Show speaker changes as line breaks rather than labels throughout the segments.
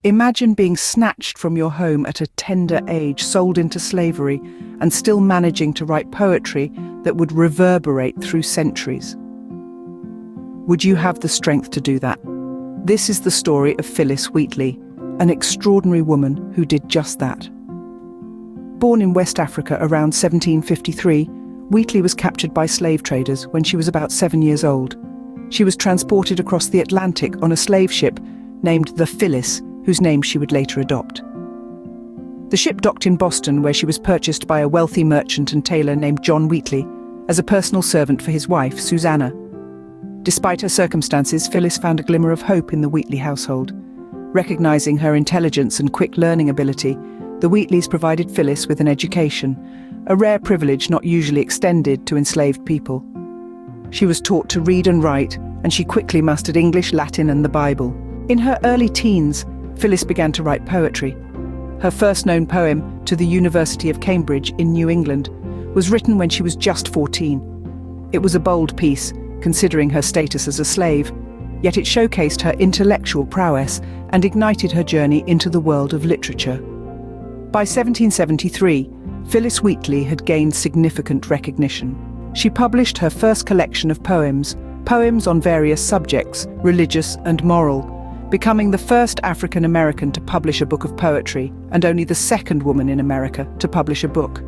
Imagine being snatched from your home at a tender age, sold into slavery, and still managing to write poetry that would reverberate through centuries. Would you have the strength to do that? This is the story of Phillis Wheatley, an extraordinary woman who did just that. Born in West Africa around 1753, Wheatley was captured by slave traders when she was about 7 years old. She was transported across the Atlantic on a slave ship named the Phyllis, whose name she would later adopt. The ship docked in Boston, where she was purchased by a wealthy merchant and tailor named John Wheatley as a personal servant for his wife, Susanna. Despite her circumstances, Phyllis found a glimmer of hope in the Wheatley household. Recognizing her intelligence and quick learning ability, the Wheatleys provided Phyllis with an education, a rare privilege not usually extended to enslaved people. She was taught to read and write, and she quickly mastered English, Latin, and the Bible. In her early teens, Phyllis began to write poetry. Her first known poem, To the University of Cambridge in New England, was written when she was just 14. It was a bold piece, considering her status as a slave, yet it showcased her intellectual prowess and ignited her journey into the world of literature. By 1773, Phillis Wheatley had gained significant recognition. She published her first collection of poems on various subjects, religious and moral, becoming the first African American to publish a book of poetry and only the second woman in America to publish a book.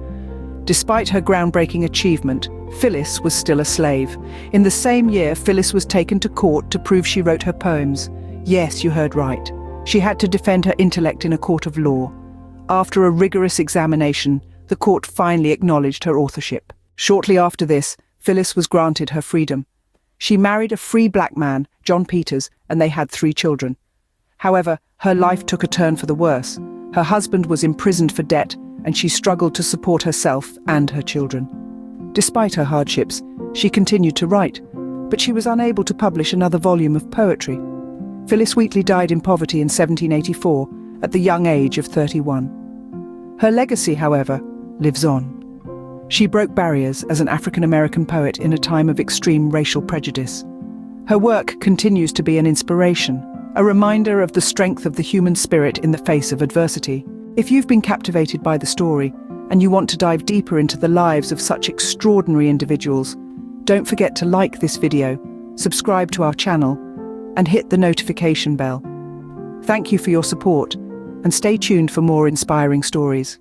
Despite her groundbreaking achievement, Phyllis was still a slave. In the same year, Phyllis was taken to court to prove she wrote her poems. Yes, you heard right. She had to defend her intellect in a court of law. After a rigorous examination, the court finally acknowledged her authorship. Shortly after this, Phyllis was granted her freedom. She married a free black man, John Peters, and they had 3 children. However, her life took a turn for the worse. Her husband was imprisoned for debt, and she struggled to support herself and her children. Despite her hardships, she continued to write, but she was unable to publish another volume of poetry. Phillis Wheatley died in poverty in 1784, at the young age of 31. Her legacy, however, lives on. She broke barriers as an African-American poet in a time of extreme racial prejudice. Her work continues to be an inspiration, a reminder of the strength of the human spirit in the face of adversity. If you've been captivated by the story and you want to dive deeper into the lives of such extraordinary individuals, don't forget to like this video, subscribe to our channel, and hit the notification bell. Thank you for your support, and stay tuned for more inspiring stories.